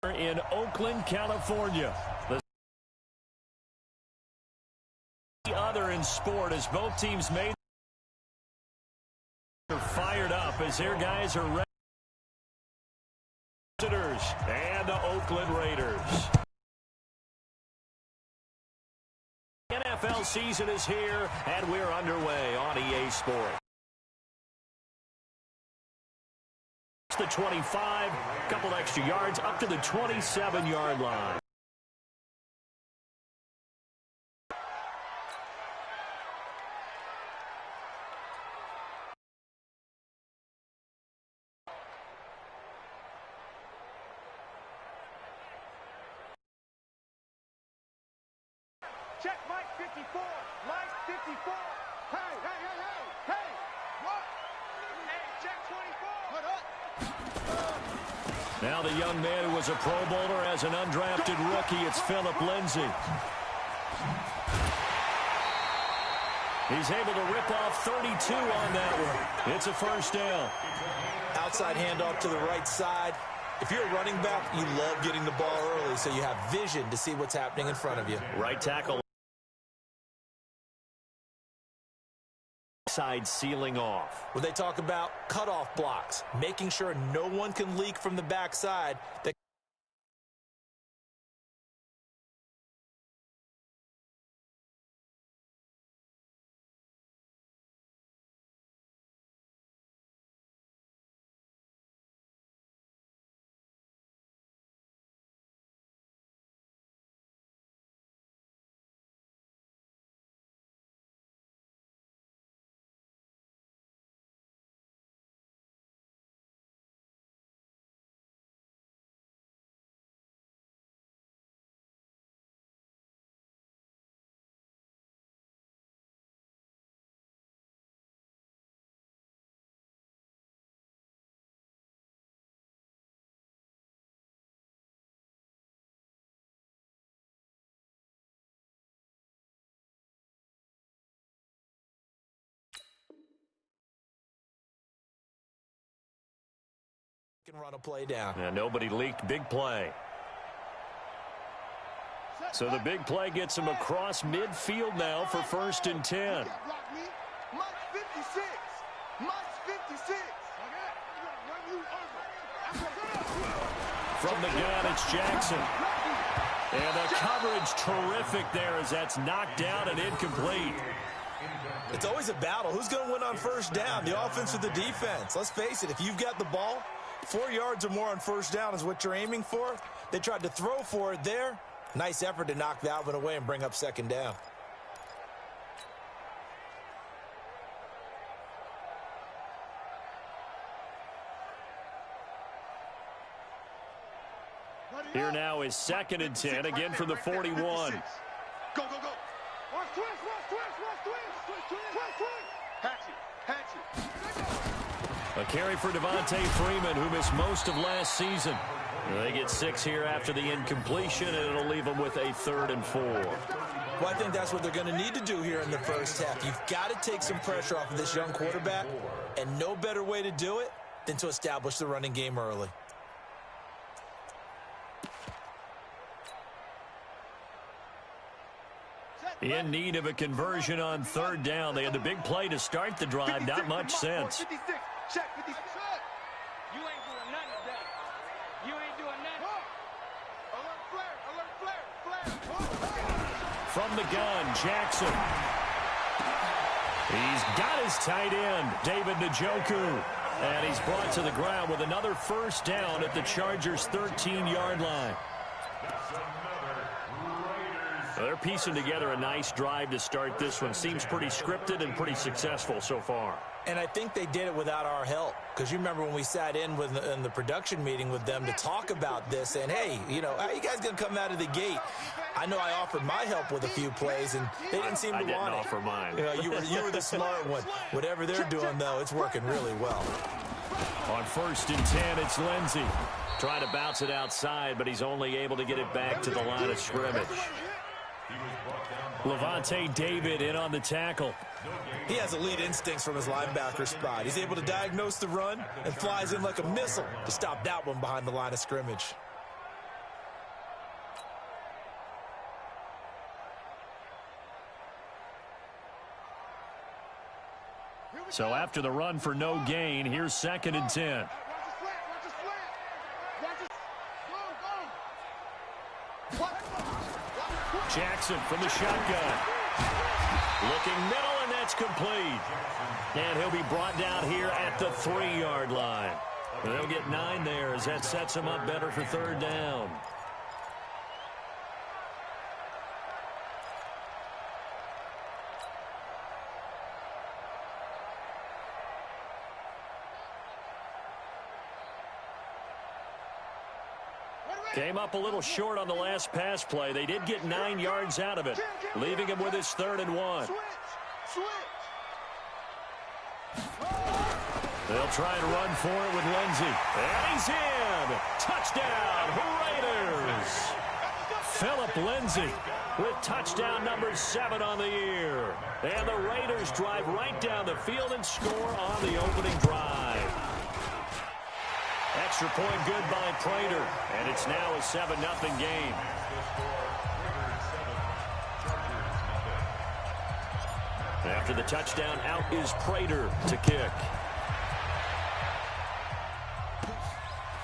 In Oakland, California. The other in sport as both teams made are fired up as their guys are ready. And the Oakland Raiders. NFL season is here, and we're underway on EA Sports. The 25, couple extra yards up to the 27-yard line. Check Mike 54. Mike 54. Hey, hey, hey, hey, hey. What? Hey, check 24. What up? Now the young man who was a Pro Bowler as an undrafted rookie, it's Phillip Lindsay. He's able to rip off 32 on that one. It's a first down. Outside handoff to the right side. If you're a running back, you love getting the ball early so you have vision to see what's happening in front of you. Right tackle. Side sealing off. When they talk about cutoff blocks, making sure no one can leak from the backside. Can run a play down. And nobody leaked. Big play. So the big play gets him across midfield now for 1st and 10. Mike 56. Mike 56. From the gun, it's Jackson. And the coverage terrific there as that's knocked down and incomplete. It's always a battle. Who's going to win on first down, the offense or the defense? Let's face it, if you've got the ball, 4 yards or more on first down is what you're aiming for. They tried to throw for it there. Nice effort to knock that one away and bring up 2nd down. Here now is 2nd and 10, again from the 41. Go, go, go. Watch twist, watch twist, watch twist. Twist, twist. Hatchet. A carry for Devontae Freeman, who missed most of last season. They get 6 here after the incompletion, and it'll leave them with a 3rd and 4. Well, I think that's what they're going to need to do here in the first half. You've got to take some pressure off of this young quarterback, and no better way to do it than to establish the running game early. In need of a conversion on 3rd down. They had the big play to start the drive. Not much sense. 56. Check 56. You ain't doing nothing today. You ain't doing nothing. Alert flare. From the gun, Jackson. He's got his tight end, David Njoku. And he's brought to the ground with another first down at the Chargers' 13-yard line. They're piecing together a nice drive to start this one. Seems pretty scripted and pretty successful so far. And I think they did it without our help. Because you remember when we sat in the production meeting with them to talk about this, saying, hey, how you guys going to come out of the gate? I know I offered my help with a few plays, and they didn't seem to want it. I didn't offer mine. You were the smart one. Whatever they're doing, though, it's working really well. On 1st and 10, it's Lindsay. Trying to bounce it outside, but he's only able to get it back to the line of scrimmage. Levante David in on the tackle. He has elite instincts from his linebacker spot. He's able to diagnose the run and flies in like a missile to stop that one behind the line of scrimmage. So after the run for no gain, here's 2nd and 10. Jackson from the shotgun. Looking middle, and that's complete. And he'll be brought down here at the 3-yard line. They'll get 9 there as that sets him up better for 3rd down. Came up a little short on the last pass play. They did get 9 yards out of it, leaving him with his 3rd and 1. They'll try and run for it with Lindsey. And he's in. Touchdown, Raiders. Philip Lindsey with touchdown number 7 on the year. And the Raiders drive right down the field and score on the opening drive. Extra point good by Prater, and it's now a 7-0 game. After the touchdown, out is Prater to kick.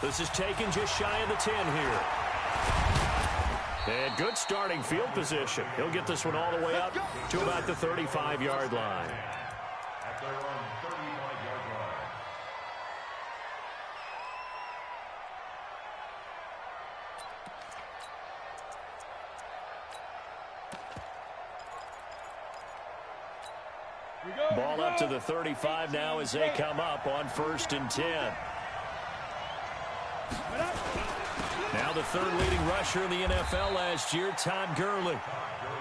This is taken just shy of the 10 here. And good starting field position. He'll get this one all the way up to about the 35-yard line. Ball up to the 35 now as they come up on 1st and 10. Now the 3rd leading rusher in the NFL last year, Todd Gurley.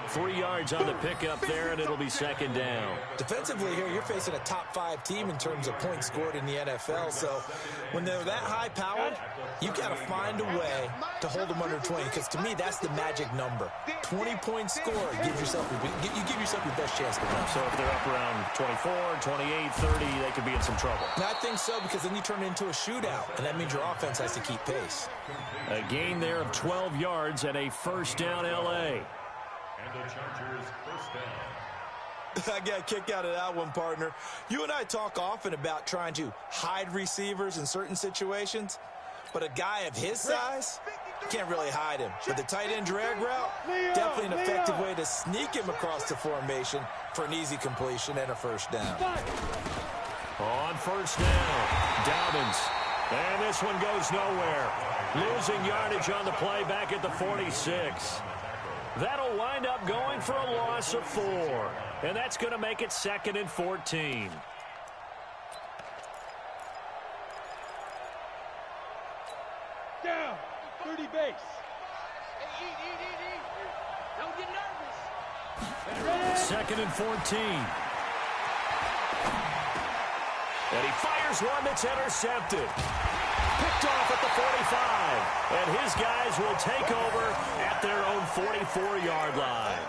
3 yards on the pickup there, and it'll be 2nd down. Defensively here, you're facing a top 5 team in terms of points scored in the NFL. So when they're that high-powered, you got to find a way to hold them under 20. Because to me, that's the magic number. 20-point score, you give yourself your best chance to win. So if they're up around 24, 28, 30, they could be in some trouble. And I think so, because then you turn it into a shootout, and that means your offense has to keep pace. A gain there of 12 yards and a 1st down L.A. And the Chargers 1st down. I got a kick out of that one, partner. You and I talk often about trying to hide receivers in certain situations, but a guy of his size, you can't really hide him. But the tight end drag route, definitely an effective way to sneak him across the formation for an easy completion and a 1st down. On 1st down, Dobbins. And this one goes nowhere. Losing yardage on the play back at the 46. That'll wind up going for a loss of 4. And that's going to make it 2nd and 14. Down, 30 base. Don't get nervous. 2nd and 14. And he fires one that's intercepted. Picked off at the 45. And his guys will take over at their own 44-yard line.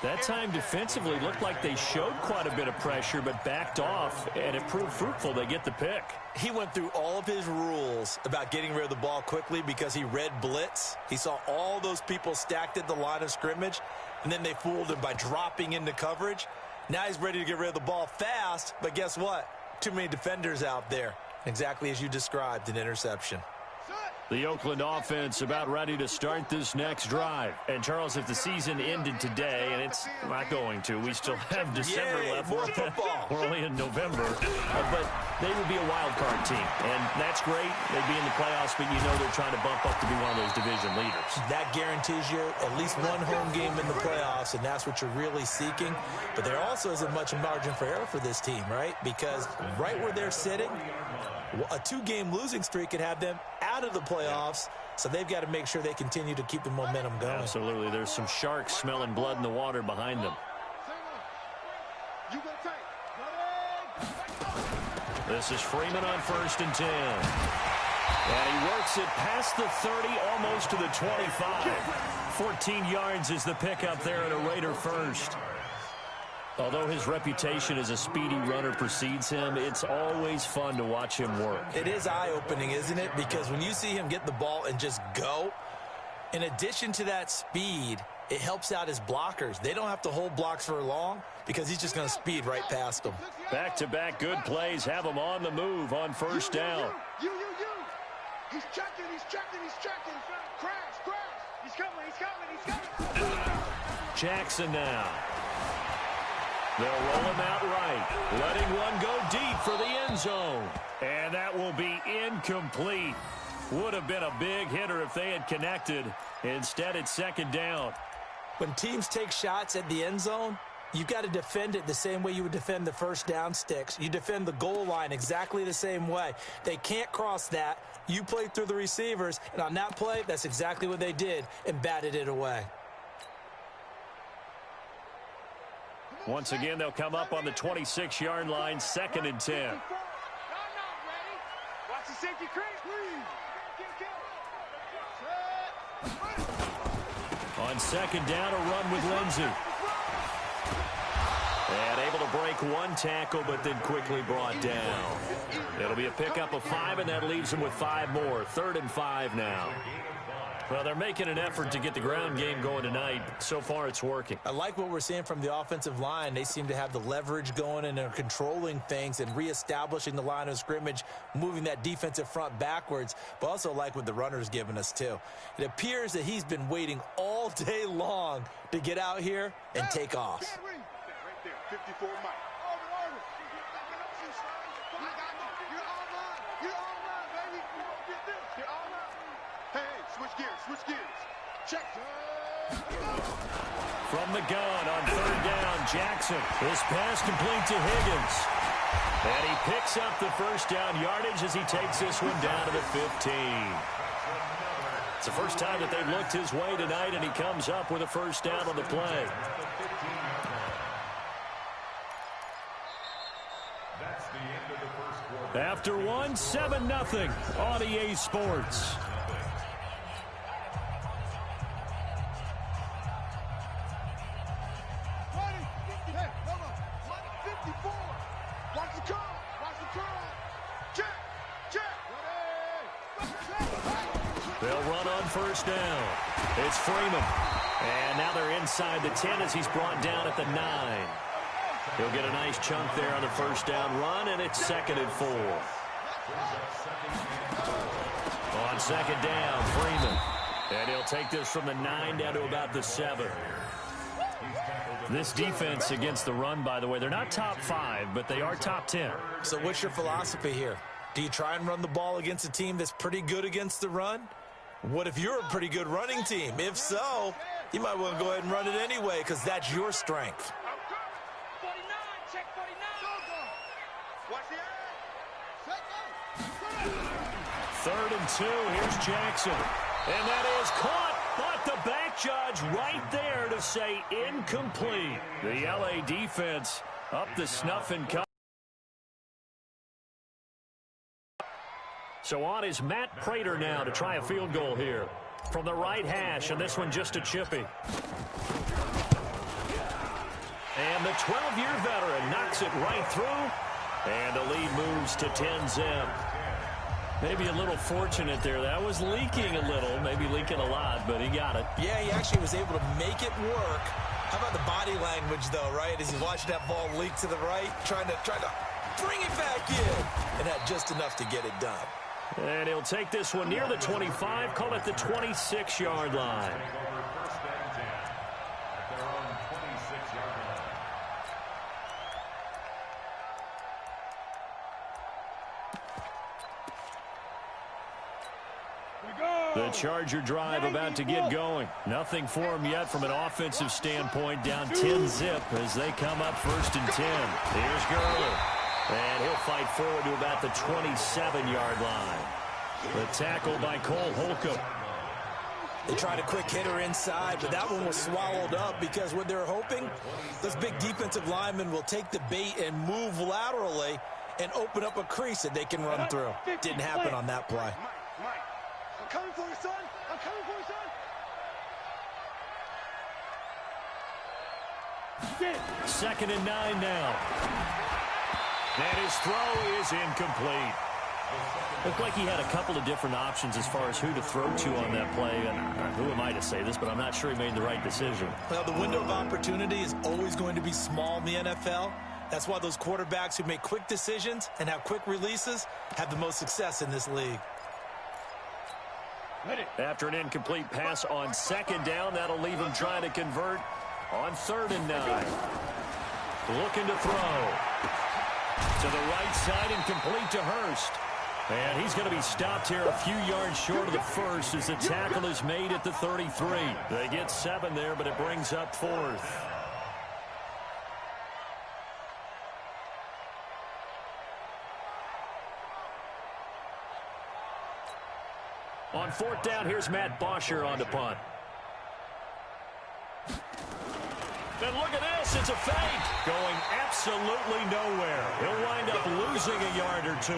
That time defensively looked like they showed quite a bit of pressure but backed off, and it proved fruitful. They get the pick. He went through all of his rules about getting rid of the ball quickly because he read blitz. He saw all those people stacked at the line of scrimmage, and then they fooled him by dropping into coverage. Now he's ready to get rid of the ball fast, but guess what? Too many defenders out there. Exactly as you described, an interception. The Oakland offense about ready to start this next drive. And, Charles, if the season ended today, and it's not going to, we still have December left. More football. We're only in November. But they would be a wild card team. And that's great. They'd be in the playoffs, but you know they're trying to bump up to be one of those division leaders. That guarantees you at least one home game in the playoffs, and that's what you're really seeking. But there also isn't much margin for error for this team, right? Because right where they're sitting, a 2-game losing streak could have them out of the playoffs, so they've got to make sure they continue to keep the momentum going. Absolutely. There's some sharks smelling blood in the water behind them. This is Freeman on 1st and 10. And he works it past the 30, almost to the 25. 14 yards is the pickup there at a Raider 1st. Although his reputation as a speedy runner precedes him, it's always fun to watch him work. It is eye-opening, isn't it? Because when you see him get the ball and just go, in addition to that speed, it helps out his blockers. They don't have to hold blocks for long because he's just going to speed right past them. Back-to-back good plays have him on the move on first down. You. He's checking. Crash. He's coming. Jackson now. They'll roll him out right, letting one go deep for the end zone. And that will be incomplete. Would have been a big hitter if they had connected. Instead, it's second down. When teams take shots at the end zone, you've got to defend it the same way you would defend the first down sticks. You defend the goal line exactly the same way. They can't cross that. You play through the receivers, and on that play, that's exactly what they did and batted it away. Once again, they'll come up on the 26-yard line, 2nd and 10. Watch the safety crease, On second down, a run with Lindsey. And able to break one tackle, but then quickly brought down. It'll be a pickup of 5, and that leaves them with 5 more. 3rd and 5 now. Well, they're making an effort to get the ground game going tonight. So far, it's working. I like what we're seeing from the offensive line. They seem to have the leverage going, and they're controlling things and reestablishing the line of scrimmage, moving that defensive front backwards, but also like what the runner's giving us, too. It appears that he's been waiting all day long to get out here and take off. Right there, 54 Mike. Switch gears. Check. From the gun on 3rd down, Jackson. His pass complete to Higgins. And he picks up the first down yardage as he takes this one down to the 15. It's the first time that they've looked his way tonight, and he comes up with a first down on the play. After one, 7-0 on EA Sports. They'll run on first down. It's Freeman. And now they're inside the 10 as he's brought down at the 9. He'll get a nice chunk there on the first down run, and it's 2nd and 4. On second down, Freeman. And he'll take this from the 9 down to about the 7. This defense against the run, by the way, they're not top 5, but they are top 10. So what's your philosophy here? Do you try and run the ball against a team that's pretty good against the run? What if you're a pretty good running team? If so, you might want to go ahead and run it anyway because that's your strength. 49, check 49. 3rd and 2, here's Jackson. And that is caught, but the back judge right there to say incomplete. The LA defense up the snuff and cut. So on is Matt Prater now to try a field goal here from the right hash, and this one just a chippy. And the 12-year veteran knocks it right through, and the lead moves to 10-zip. Maybe a little fortunate there. That was leaking a little, maybe leaking a lot, but he got it. Yeah, he actually was able to make it work. How about the body language, though, right? As he's watching that ball leak to the right, trying to bring it back in, and had just enough to get it done. And he'll take this one near the 25, call it the 26-yard line. The Charger drive about to get going. Nothing for him yet from an offensive standpoint, down 10-zip as they come up 1st and 10. Here's Gurley. And he'll fight forward to about the 27-yard line. The tackle by Cole Holcomb. They tried a quick hitter inside, but that one was swallowed up because what they're hoping, those big defensive linemen will take the bait and move laterally and open up a crease that they can run through. Didn't happen on that play. Mike, I'm coming for you, son. I'm coming for you, son. 2nd and 9 now. And his throw is incomplete. Looked like he had a couple of different options as far as who to throw to on that play. And who am I to say this, but I'm not sure he made the right decision. Well, the window of opportunity is always going to be small in the NFL. That's why those quarterbacks who make quick decisions and have quick releases have the most success in this league. After an incomplete pass on second down, that'll leave him trying to convert on 3rd and 9. Looking to throw. To the right side and complete to Hurst. And he's going to be stopped here a few yards short of the first as the tackle is made at the 33. They get 7 there, but it brings up 4th. On 4th down, here's Matt Bosher on to punt. And look at this, it's a fake. Going absolutely nowhere. He'll wind up losing a yard or 2.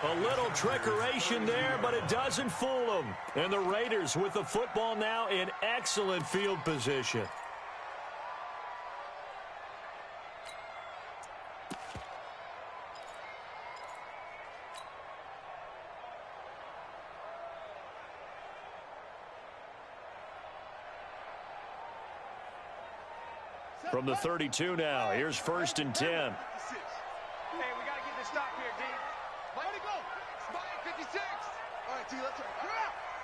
A little trickeration there, but it doesn't fool him. And the Raiders with the football now in excellent field position. From the 32 now, here's 1st and 10. Hey, we got to get this stop here, D. Way to go. Spy 56. All right, D, let's go.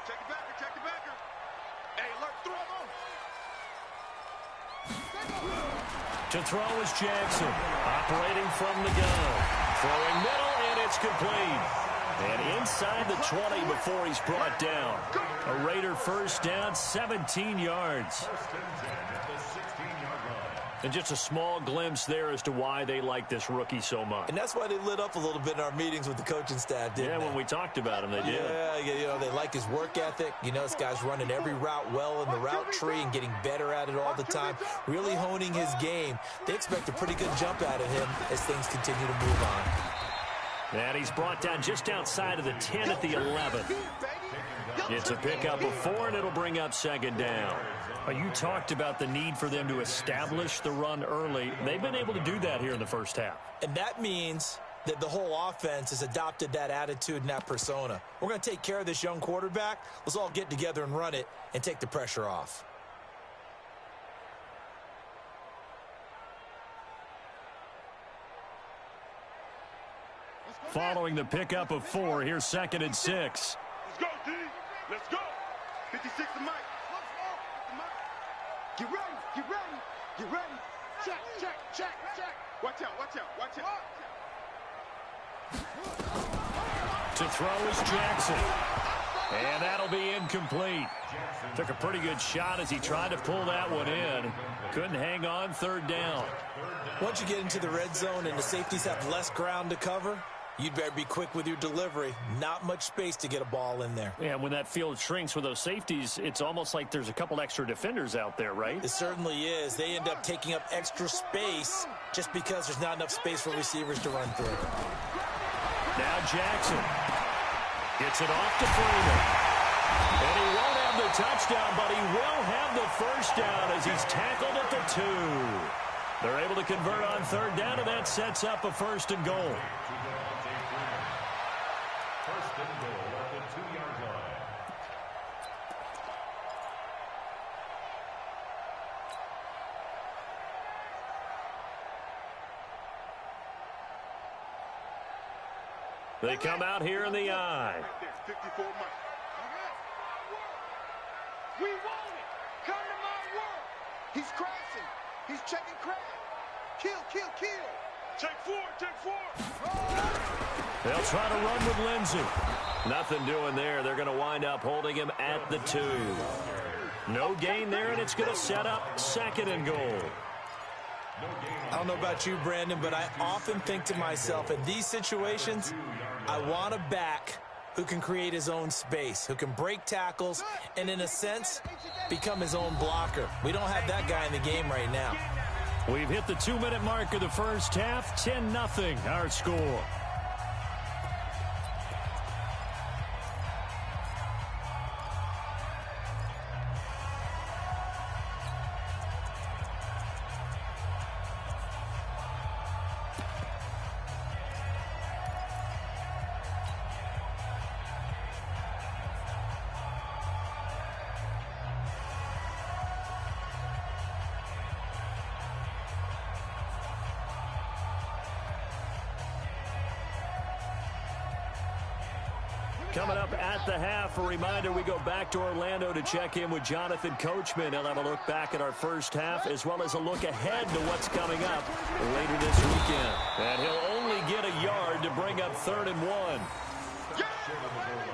Check the backer, check the backer. Hey, alert, throw him on. To throw is Jackson, operating from the gun. Throwing middle, and it's complete. And inside the 20 before he's brought down. A Raider first down, 17 yards. And just a small glimpse there as to why they like this rookie so much. And that's why they lit up a little bit in our meetings with the coaching staff, didn't they? Yeah, when we talked about him, they did. Yeah, you know, they like his work ethic. You know, this guy's running every route well in the route tree and getting better at it all the time, really honing his game. They expect a pretty good jump out of him as things continue to move on. And he's brought down just outside of the 10 at the 11. It's a pickup of 4, and it'll bring up 2nd down. You talked about the need for them to establish the run early. They've been able to do that here in the first half. And that means that the whole offense has adopted that attitude and that persona. We're going to take care of this young quarterback. Let's all get together and run it and take the pressure off. Following the pickup of 4, here's 2nd and 6. Let's go, D. Let's go. 56 to Mike. Get ready, get ready, get ready. Check, check, check, check. Watch out, watch out, watch out. To throw is Jackson. And that'll be incomplete. Took a pretty good shot as he tried to pull that one in. Couldn't hang on, 3rd down. Once you get into the red zone and the safeties have less ground to cover, you'd better be quick with your delivery. Not much space to get a ball in there. Yeah, when that field shrinks with those safeties, it's almost like there's a couple extra defenders out there, right? It certainly is. They end up taking up extra space just because there's not enough space for receivers to run through. Now Jackson gets it off to Freeman. And he won't have the touchdown, but he will have the first down as he's tackled at the 2. They're able to convert on 3rd down, and that sets up a 1st and goal. They come out here in the eye. 54 Mike. We want it. Come to my work. He's crashing. He's checking crash. Kill, kill, kill. Take 4, take 4. They'll try to run with Lindsey. Nothing doing there. They're going to wind up holding him at the 2. No gain there, and it's going to set up 2nd and goal. I don't know about you, Brandon, but I often think to myself, in these situations, I want a back who can create his own space, who can break tackles, and in a sense, become his own blocker. We don't have that guy in the game right now. We've hit the 2-minute mark of the first half. 10-0 our score. Coming up at the half, a reminder, we go back to Orlando to check in with Jonathan Coachman. He'll have a look back at our first half as well as a look ahead to what's coming up later this weekend. And he'll only get a yard to bring up 3rd and 1.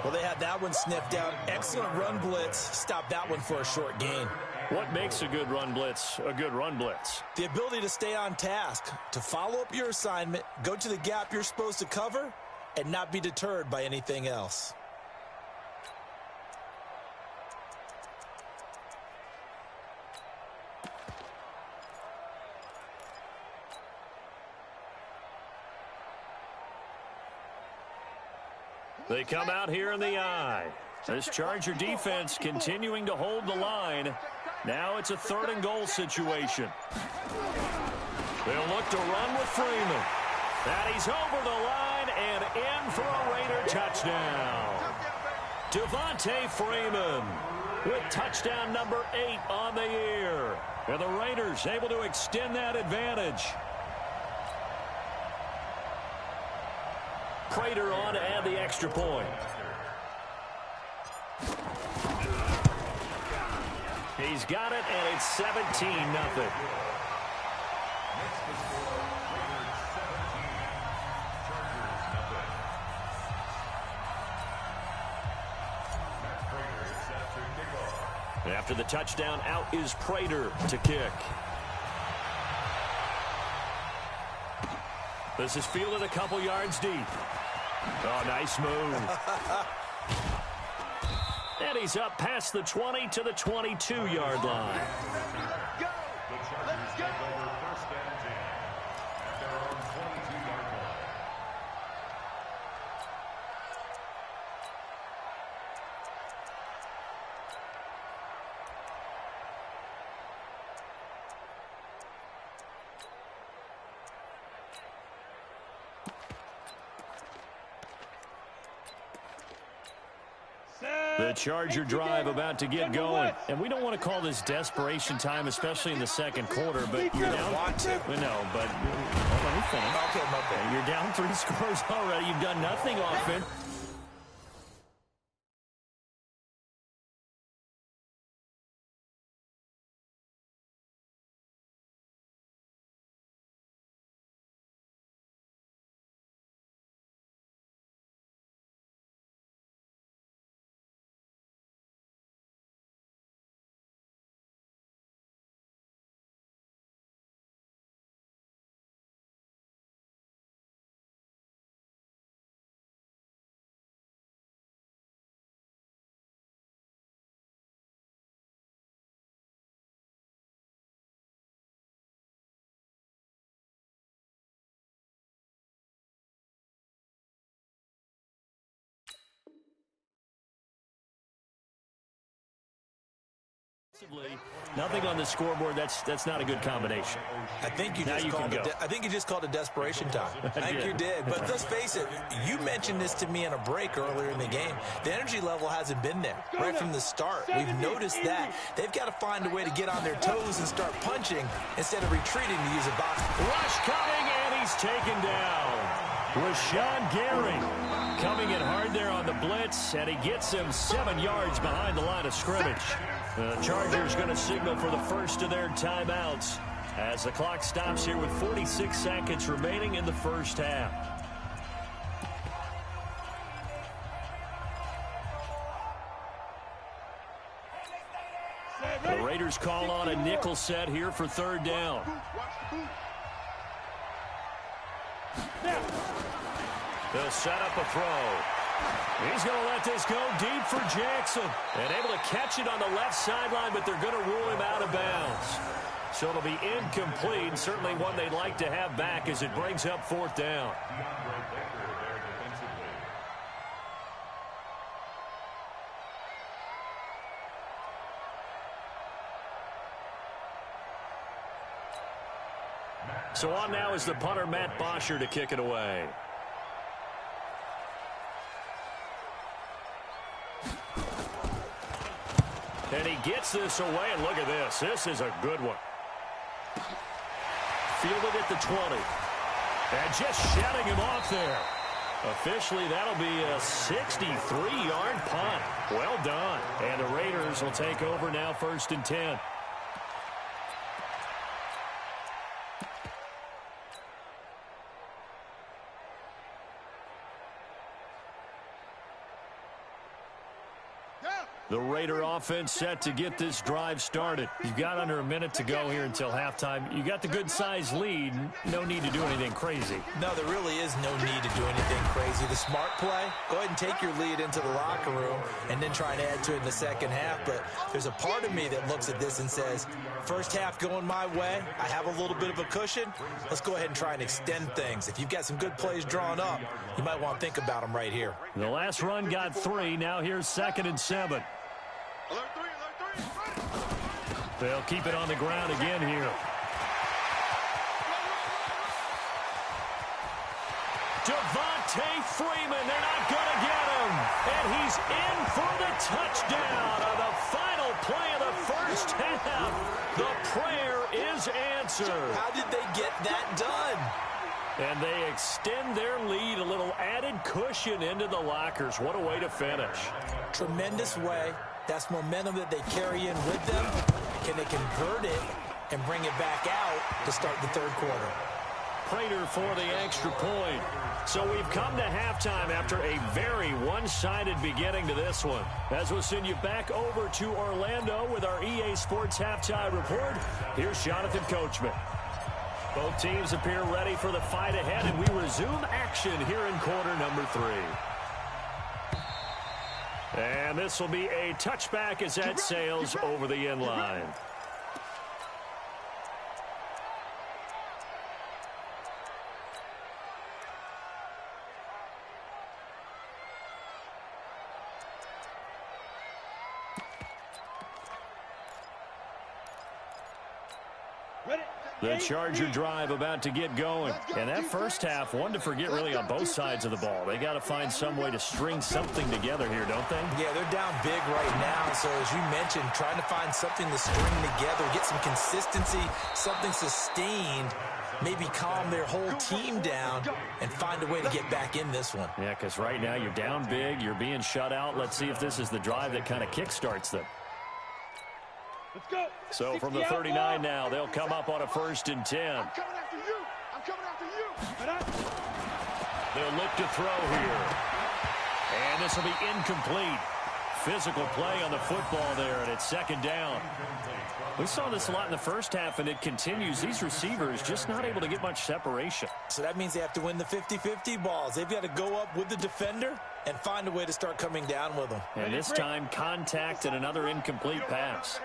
Well, they had that one sniffed out. Excellent run blitz. Stop that one for a short gain. What makes a good run blitz a good run blitz? The ability to stay on task, to follow up your assignment, go to the gap you're supposed to cover, and not be deterred by anything else. They come out here in the eye. This Charger defense continuing to hold the line. Now it's a 3rd and goal situation. They'll look to run with Freeman. And he's over the line and in for a Raider touchdown. Devontae Freeman with touchdown number 8 on the year. And the Raiders able to extend that advantage. Prater on to add the extra point. He's got it, and it's 17-0. After the touchdown, out is Prater to kick. This is fielded a couple yards deep. Oh, nice move. And he's up past the 20 to the 22-yard line. Go! Let's go! First and 10 at their own 22-yard line. The Charger drive about to get going. And we don't want to call this desperation time, especially in the second quarter. But you're down. No, but let me finish. Okay. You're down 3 scores already. You've done nothing offense. Nothing on the scoreboard. That's not a good combination. I think you just called it desperation time. I think you did. But let's face it, you mentioned this to me in a break earlier in the game. The energy level hasn't been there right from the start. We've noticed that. They've got to find a way to get on their toes and start punching instead of retreating to use a box. Rush coming, and he's taken down. Rashawn Gary coming in hard there on the blitz, and he gets him 7 yards behind the line of scrimmage. The Chargers going to signal for the first of their timeouts as the clock stops here with 46 seconds remaining in the first half. The Raiders call on a nickel set here for 3rd down. They'll set up a throw. He's going to let this go deep for Jackson. And able to catch it on the left sideline, but they're going to rule him out of bounds. So it'll be incomplete. Certainly one they'd like to have back as it brings up 4th down. So on now is the punter, Matt Bosher, to kick it away. And he gets this away, and look at this. This is a good one. Fielded at the 20. And just shutting him off there. Officially, that'll be a 63-yard punt. Well done. And the Raiders will take over now, 1st and 10. The Raider offense set to get this drive started. You've got under a minute to go here until halftime. You got the good-sized lead. No need to do anything crazy. No, there really is no need to do anything crazy. The smart play, go ahead and take your lead into the locker room and then try and add to it in the second half. But there's a part of me that looks at this and says, first half going my way, I have a little bit of a cushion. Let's go ahead and try and extend things. If you've got some good plays drawn up, you might want to think about them right here. The last run got 3. Now here's 2nd and 7. They'll keep it on the ground again here. Devontae Freeman, they're not going to get him. And he's in for the touchdown on the final play of the first half. The prayer is answered. How did they get that done? And they extend their lead, a little added cushion into the lockers. What a way to finish. Tremendous way. That's momentum that they carry in with them. Can they convert it and bring it back out to start the third quarter? Prater for the extra point. So we've come to halftime after a very one-sided beginning to this one. As we'll send you back over to Orlando with our EA Sports Halftime Report, here's Jonathan Coachman. Both teams appear ready for the fight ahead, and we resume action here in quarter number 3. And this will be a touchback as that sails over the end line. The Charger drive about to get going. And that first half, one to forget really on both sides of the ball. They got to find some way to string something together here, don't they? Yeah, they're down big right now. So as you mentioned, trying to find something to string together, get some consistency, something sustained, maybe calm their whole team down and find a way to get back in this one. Yeah, because right now you're down big, you're being shut out. Let's see if this is the drive that kind of kickstarts them. Let's go. So from the 39 now, they'll come up on a 1st and 10. I'm coming after you. I'm coming after you. They'll look to throw here. And this will be incomplete. Physical play on the football there, and it's 2nd down. We saw this a lot in the first half, and it continues. These receivers just not able to get much separation. So that means they have to win the 50-50 balls. They've got to go up with the defender and find a way to start coming down with them. And this time, contact and another incomplete pass.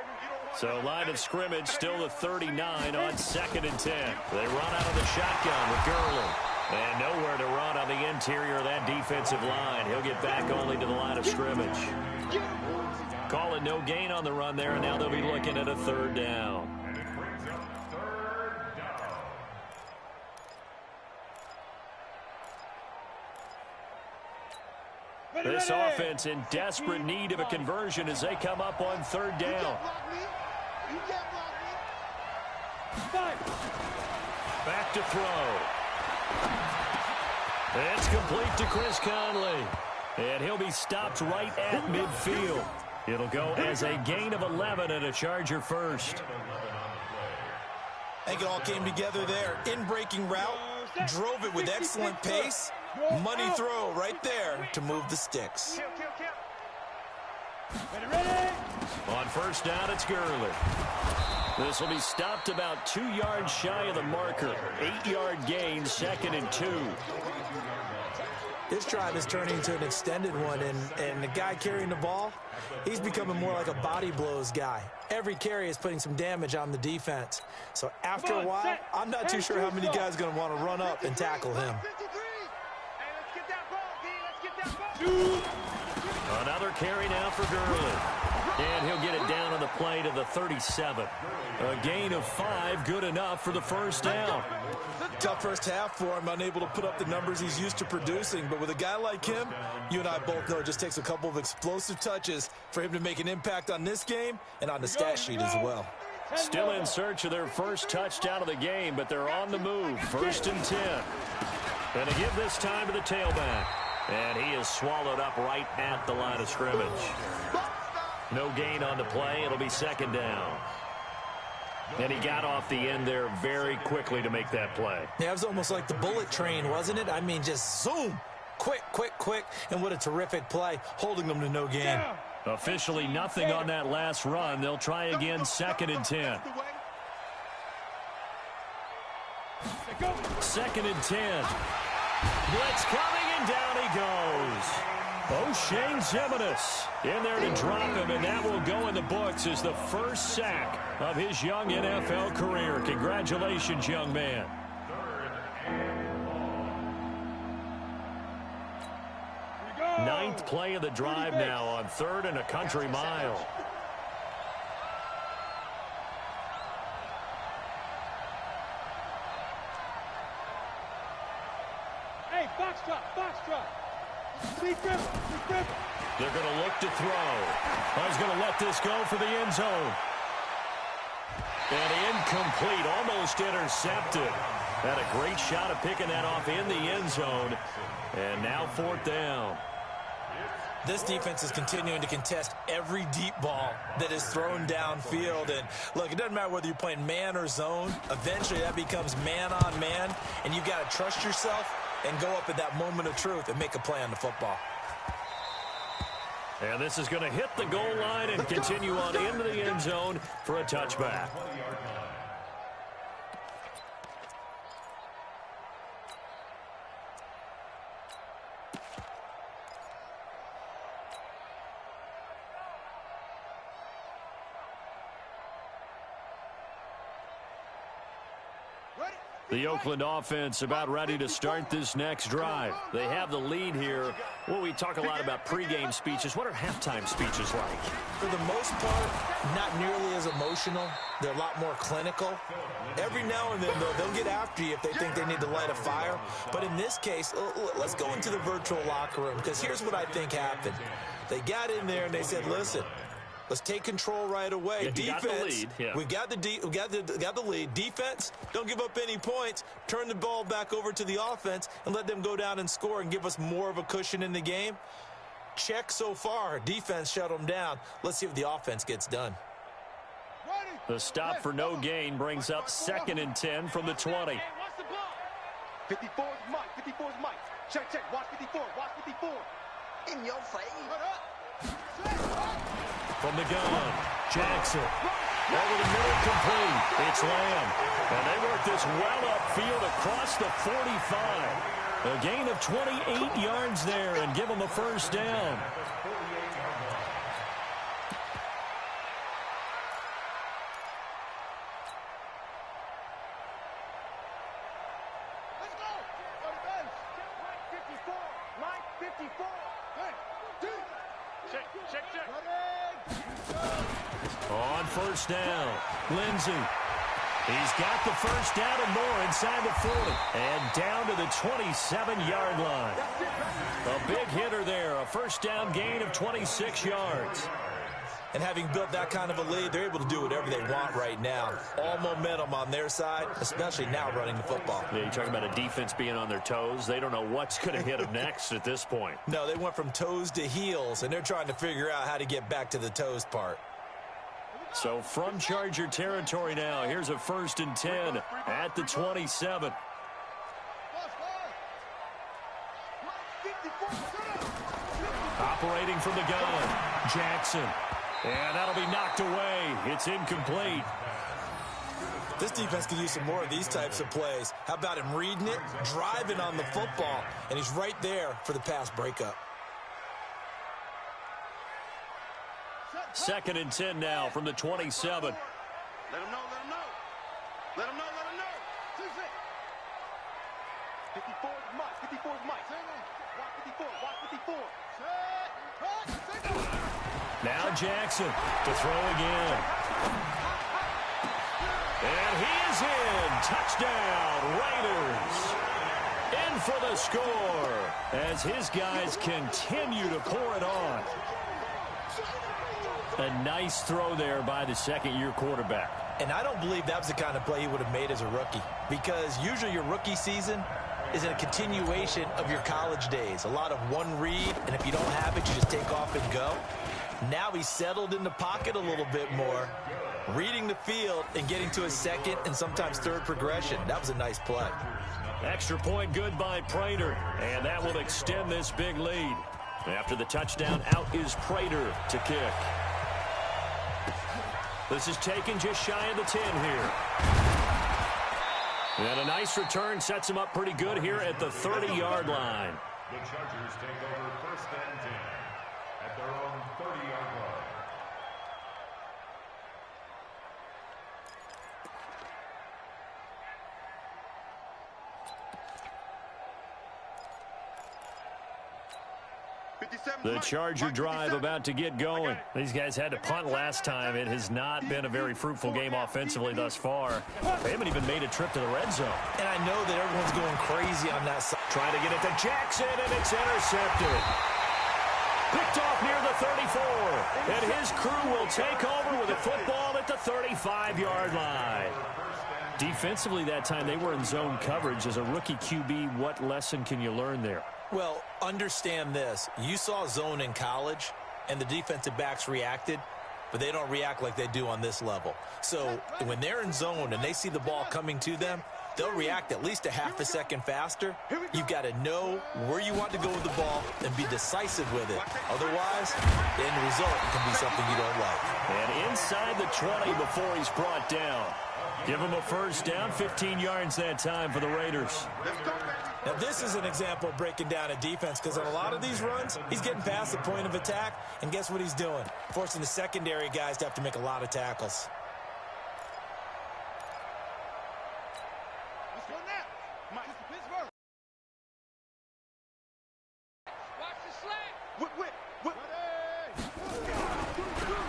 So line of scrimmage still the 39 on 2nd and 10. They run out of the shotgun with Gurley. And nowhere to run on the interior of that defensive line. He'll get back only to the line of scrimmage. Call it no gain on the run there, and now they'll be looking at a 3rd down. This offense in desperate need of a conversion as they come up on 3rd down. Back to throw. It's complete to Chris Conley. And he'll be stopped right at midfield. It'll go as a gain of 11 and a Charger first. I think it all came together there. In-breaking route, drove it with excellent pace. Money throw right there to move the sticks. On 1st down, it's Gurley. This will be stopped about 2 yards shy of the marker. 8-yard gain, 2nd and 2. This drive is turning into an extended one, and the guy carrying the ball, he's becoming more like a body blows guy. Every carry is putting some damage on the defense. So after a while, I'm not too sure how many guys are going to want to run up and tackle him. Another carry now for Gurley. And he'll get it down on the play to the 37. A gain of 5, good enough for the 1st down. Tough first half for him, unable to put up the numbers he's used to producing. But with a guy like him, you and I both know it just takes a couple of explosive touches for him to make an impact on this game and on the stat sheet as well. Still in search of their first touchdown of the game, but they're on the move. 1st and 10. And to give this time to the tailback. And he is swallowed up right at the line of scrimmage. No gain on the play. It'll be second down. And he got off the end there very quickly to make that play. Yeah, it was almost like the bullet train, wasn't it? I mean, just zoom. Quick, quick, quick. And what a terrific play, holding them to no gain. Officially nothing on that last run. They'll try again, second and 10. Second and 10. Blitz coming, and down he goes. O'Shane Zimenez in there to drop him, and that will go in the books as the first sack of his young NFL career. Congratulations, young man. Ninth play of the drive now on 3rd and a country mile. Hey, box drop. They're going to look to throw. He's going to let this go for the end zone. And incomplete, almost intercepted. Had a great shot of picking that off in the end zone. And now 4th down. This defense is continuing to contest every deep ball that is thrown downfield. And, look, it doesn't matter whether you're playing man or zone. Eventually, that becomes man on man. And you've got to trust yourself and go up at that moment of truth and make a play on the football. And this is going to hit the goal line and continue on into the end zone for a touchback. The Oakland offense about ready to start this next drive. They have the lead here. Well, we talk a lot about pregame speeches. What are halftime speeches like? For the most part, not nearly as emotional. They're a lot more clinical. Every now and then, though, they'll get after you if they think they need to light a fire. But in this case, let's go into the virtual locker room, because here's what I think happened. They got in there and they said, listen, let's take control right away. Yeah, defense, we got the lead. we got the lead. Defense, don't give up any points. Turn the ball back over to the offense and let them go down and score and give us more of a cushion in the game. Check so far. Defense shut them down. Let's see if the offense gets done. The stop for no gain brings up 2nd and 10 from the 20. 54 is Mike. 54 is Mike. Check. Watch 54. Watch 54. In your face. From the gun, Jackson. Over the middle, complete. It's Lamb. And they work this well upfield across the 45. A gain of 28 yards there and give them a first down. Let's go. Mike 54. Mike 54. Check. On first down, Lindsey. He's got the first down and more inside the 40. And down to the 27-yard line. A big hitter there, a first down gain of 26 yards. And having built that kind of a lead, they're able to do whatever they want right now. All momentum on their side, especially now running the football. Yeah, you're talking about a defense being on their toes. They don't know what's going to hit them next at this point. No, they went from toes to heels, and they're trying to figure out how to get back to the toes part. So from Charger territory now, here's a 1st and 10 at the 27. Operating from the gun, Jackson. And that'll be knocked away. It's incomplete. This defense could use some more of these types of plays. How about him reading it, driving on the football, and he's right there for the pass breakup. 2nd and 10 now from the 27. Let him know. 54 is Mike. 54 is Mike. Watch 54. Now Jackson to throw again. And he is in. Touchdown, Raiders. In for the score as his guys continue to pour it on. A nice throw there by the second-year quarterback. And I don't believe that was the kind of play he would have made as a rookie, because usually your rookie season, is a continuation of your college days. A lot of one read, and if you don't have it, you just take off and go. Now he's settled in the pocket a little bit more, reading the field and getting to his second and sometimes third progression. That was a nice play. Extra point good by Prater, and that will extend this big lead. After the touchdown, out is Prater to kick. This is taken just shy of the 10 here. And a nice return sets him up pretty good here at the 30-yard line. The Chargers take over 1st and 10 at their own 30-yard line. The Charger drive about to get going. These guys had to punt last time. It has not been a very fruitful game offensively thus far. They haven't even made a trip to the red zone. And I know that everyone's going crazy on that side. Trying to get it to Jackson, and it's intercepted. Picked off near the 34. And his crew will take over with a football at the 35-yard line. Defensively that time, they were in zone coverage. As a rookie QB, what lesson can you learn there? Well, understand this. You saw zone in college, and the defensive backs reacted, but they don't react like they do on this level. So when they're in zone and they see the ball coming to them, they'll react at least a half a second faster. You've got to know where you want to go with the ball and be decisive with it. Otherwise, the end result can be something you don't like. And inside the 20 before he's brought down. Give him a first down, 15 yards that time for the Raiders. Now, this is an example of breaking down a defense, because on a lot of these runs, he's getting past the point of attack, and guess what he's doing? Forcing the secondary guys to have to make a lot of tackles. Let's go now. Mr. Pittsburgh. Watch the slant. Whip.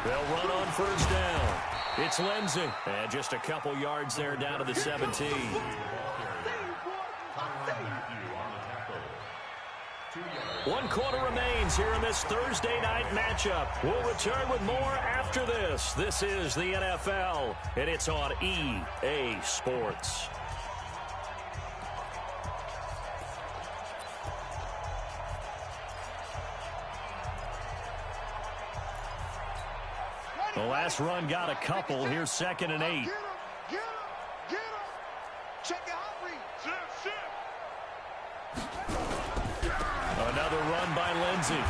They'll run on first down. It's Lindsey. And just a couple yards there down to the 17. One quarter remains here in this Thursday night matchup. We'll return with more after this. This is the NFL, and it's on EA Sports. The last run got a couple. Here's 2nd and 8. Get him. Check your hot read. Another run by Lindsey.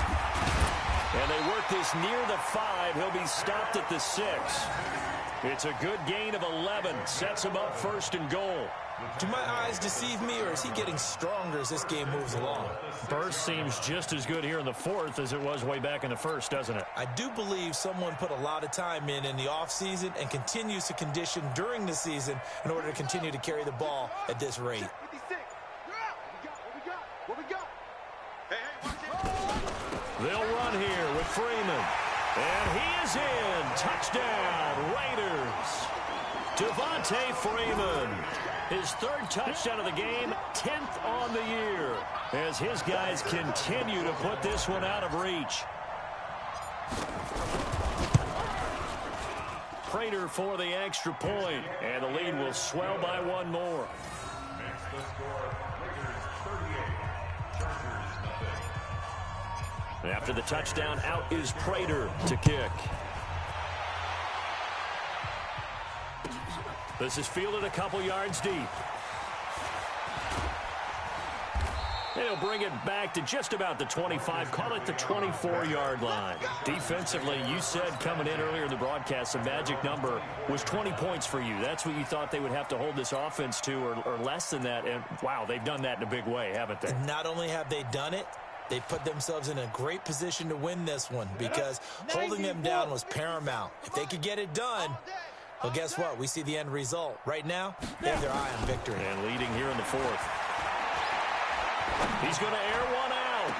And they work this near the 5. He'll be stopped at the 6. It's a good gain of 11. Sets him up 1st and goal. Do my eyes deceive me, or is he getting stronger as this game moves along? Burst seems just as good here in the 4th as it was way back in the 1st, doesn't it? I do believe someone put a lot of time in the offseason and continues to condition during the season in order to continue to carry the ball at this rate. 56. What we got? Hey, watch it. They'll run here with Freeman. And he is in. Touchdown, Raiders. Devontae Freeman. His 3rd touchdown of the game, 10th on the year, as his guys continue to put this one out of reach. Prater for the extra point, and the lead will swell by one more. Makes the score Raiders 38, Chargers nothing. After the touchdown, out is Prater to kick. This is fielded a couple yards deep. They'll bring it back to just about the 25, call it the 24-yard line. Defensively, you said coming in earlier in the broadcast, the magic number was 20 points for you. That's what you thought they would have to hold this offense to, or less than that. And, wow, they've done that in a big way, haven't they? Not only have they done it, they put themselves in a great position to win this one, because holding them down was paramount. If they could get it done, well, guess what? We see the end result. Right now, they have their eye on victory. And leading here in the 4th. He's going to air one out.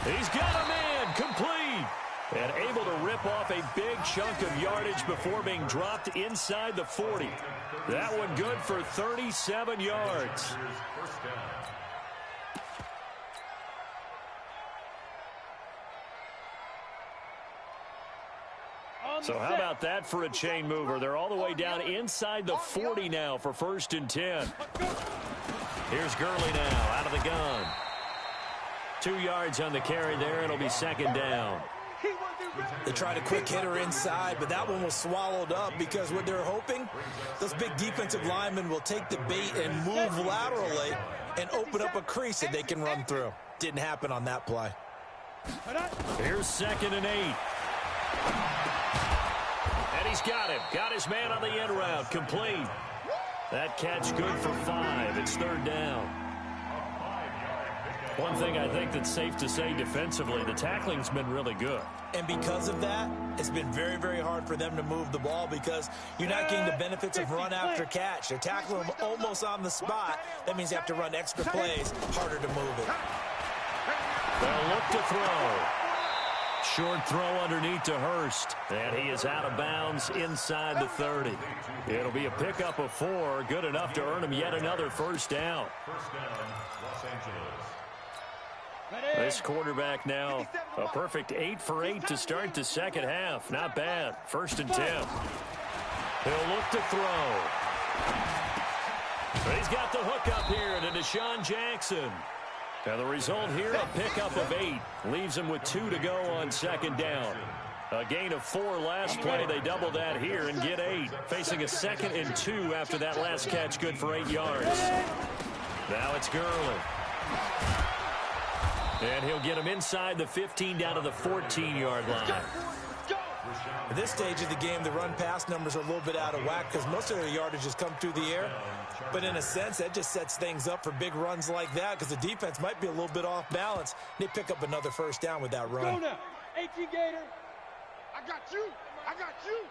He's got a man complete. And able to rip off a big chunk of yardage before being dropped inside the 40. That one good for 37 yards. First down. So how about that for a chain mover? They're all the way down inside the 40 now for 1st and 10. Here's Gurley now out of the gun. 2 yards on the carry there. It'll be second down. They tried a quick hitter inside, but that one was swallowed up because what they're hoping, those big defensive linemen will take the bait and move laterally and open up a crease that they can run through. Didn't happen on that play. Here's 2nd and 8. And he's got him. Got his man on the end route. Complete. That catch good for 5. It's 3rd down. One thing I think that's safe to say defensively, the tackling's been really good. And because of that, it's been very, very hard for them to move the ball because you're not getting the benefits of run after catch. They're tackling them almost on the spot. That means you have to run extra plays, harder to move it. They'll look to throw. Short throw underneath to Hurst. And he is out of bounds inside the 30. It'll be a pickup of 4. Good enough to earn him yet another first down. First down, Los Angeles. This quarterback now, a perfect 8 for 8 to start the second half. Not bad. 1st and 10. He'll look to throw. He's got the hook up here to Deshaun Jackson. And the result here, a pickup of 8. Leaves him with 2 to go on 2nd down. A gain of 4 last play. They double that here and get 8. Facing a 2nd and 2 after that last catch, good for 8 yards. Now it's Gurley. And he'll get him inside the 15 down to the 14-yard line. At this stage of the game, the run-pass numbers are a little bit out of whack because most of their yardage has come through the air. But in a sense, that just sets things up for big runs like that because the defense might be a little bit off balance. They pick up another first down with that run. Go now. 18 Gator. I got you. I got you.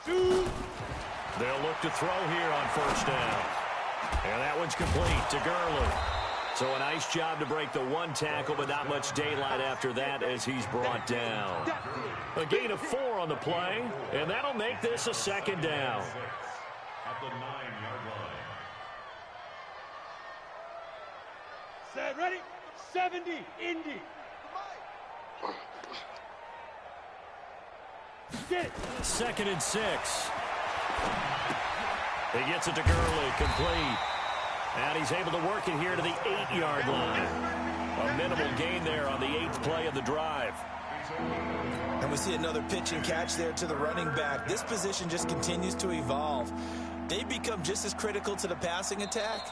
2. They'll look to throw here on first down. And that one's complete to Gurley. So a nice job to break the 1 tackle, but not much daylight after that as he's brought down. A gain of 4 on the play, and that'll make this a 2nd down. At the 9-yard line. Set, ready? 70, Indy. Get it. 2nd and 6. He gets it to Gurley, complete. And he's able to work it here to the 8-yard line. A minimal gain there on the 8th play of the drive. And we see another pitch and catch there to the running back. This position just continues to evolve. They become just as critical to the passing attack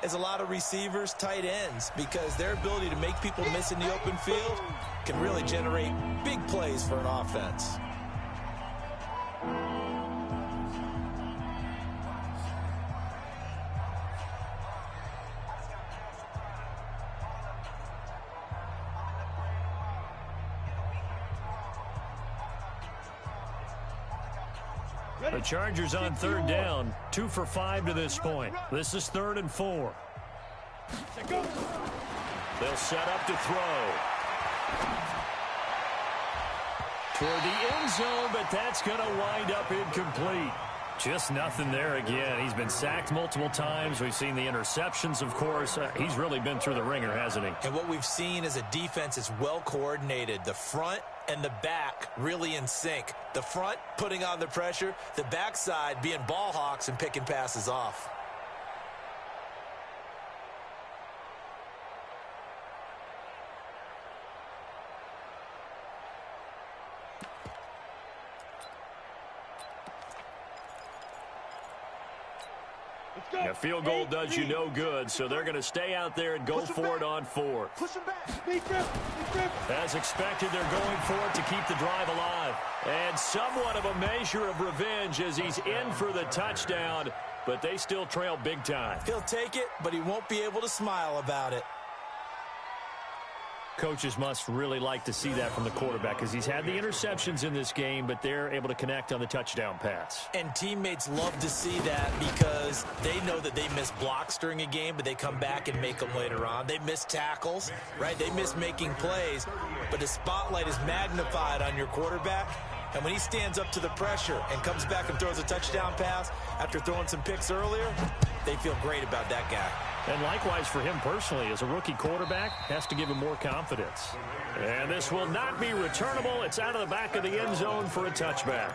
as a lot of receivers, tight ends, because their ability to make people miss in the open field can really generate big plays for an offense. The Chargers on 3rd down, 2 for 5 to this point. This is 3rd and 4. They'll set up to throw. Toward the end zone, but that's going to wind up incomplete. Just nothing there again. He's been sacked multiple times. We've seen the interceptions, of course. He's really been through the ringer, hasn't he? And what we've seen is a defense that's well coordinated. The front and the back really in sync. The front putting on the pressure, the backside being ball hawks and picking passes off. A field goal does you no good, so they're going to stay out there and go for it on 4th. Push him back. As expected, they're going for it to keep the drive alive. And somewhat of a measure of revenge as he's in for the touchdown, but they still trail big time. He'll take it, but he won't be able to smile about it. Coaches must really like to see that from the quarterback because he's had the interceptions in this game, but they're able to connect on the touchdown pass. And teammates love to see that because they know that they miss blocks during a game, but they come back and make them later on. They miss tackles, right? They miss making plays, but the spotlight is magnified on your quarterback. And when he stands up to the pressure and comes back and throws a touchdown pass after throwing some picks earlier, they feel great about that guy. And likewise for him personally, as a rookie quarterback, has to give him more confidence. And this will not be returnable. It's out of the back of the end zone for a touchback.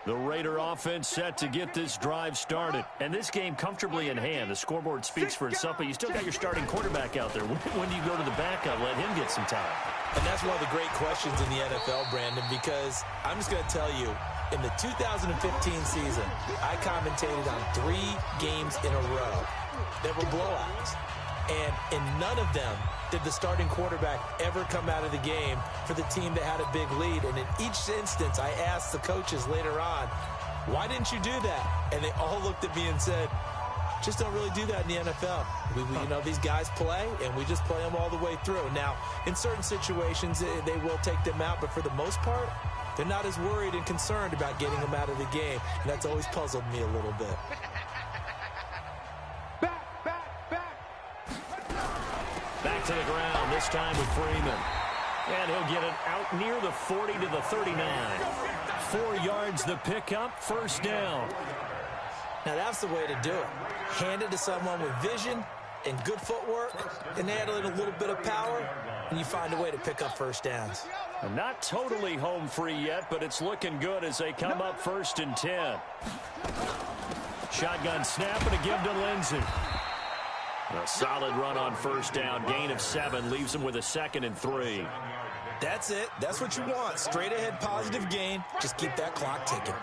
The Raider offense set to get this drive started. And this game comfortably in hand. The scoreboard speaks for itself, but you still got your starting quarterback out there. When do you go to the backup? Let him get some time. And that's one of the great questions in the NFL, Brandon, because I'm just going to tell you, in the 2015 season, I commentated on 3 games in a row that were blowouts. And in none of them did the starting quarterback ever come out of the game for the team that had a big lead. And in each instance, I asked the coaches later on, why didn't you do that? And they all looked at me and said, just don't really do that in the NFL. You know, these guys play, and we just play them all the way through. Now, in certain situations, they will take them out, but for the most part, they're not as worried and concerned about getting them out of the game. And that's always puzzled me a little bit. Back to the ground, this time with Freeman. And he'll get it out near the 40 to the 39. 4 yards the pickup, first down. Now, that's the way to do it. Hand it to someone with vision and good footwork, and add in a little bit of power, and you find a way to pick up first downs. Not totally home free yet, but it's looking good as they come up 1st and 10. Shotgun snap and a give to Lindsey. A solid run on first down. Gain of 7 leaves him with a 2nd and 3. That's it. That's what you want. Straight ahead positive gain. Just keep that clock ticking.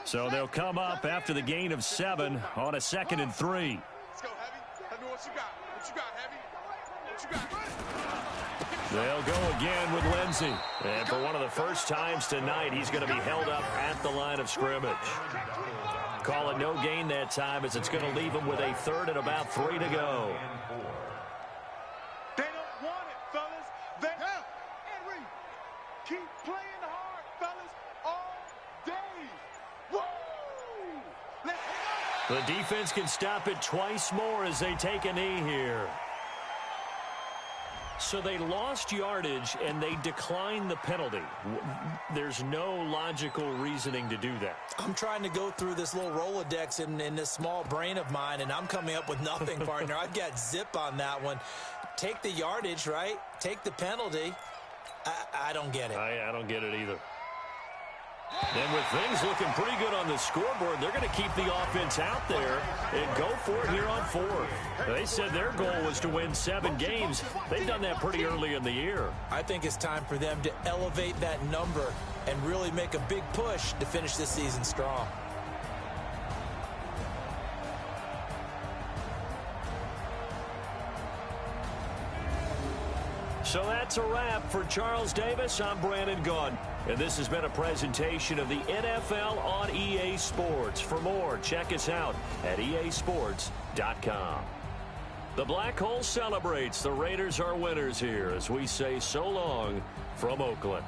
So they'll come up after the gain of 7 on a 2nd and 3. Let's go, Heavy. Heavy, what you got? What you got, Heavy? What you got? They'll go again with Lindsey. And for one of the first times tonight, he's going to be held up at the line of scrimmage. Call it no gain that time as it's going to leave him with a 3rd and about 3 to go. They don't want it, fellas. They Henry, keep playing hard, fellas, all day. Woo! Let's hit The defense can stop it twice more as they take a knee here. So they lost yardage and they declined the penalty. There's no logical reasoning to do that. I'm trying to go through this little Rolodex in this small brain of mine, and I'm coming up with nothing, partner. I've got zip on that one. Take the yardage, right? Take the penalty. I don't get it. I don't get it either. And with things looking pretty good on the scoreboard, they're going to keep the offense out there and go for it here on 4th. They said their goal was to win 7 games. They've done that pretty early in the year. I think it's time for them to elevate that number and really make a big push to finish this season strong. So that's a wrap for Charles Davis. I'm Brandon Gunn. And this has been a presentation of the NFL on EA Sports. For more, check us out at easports.com. The Black Hole celebrates. The Raiders are winners here as we say so long from Oakland.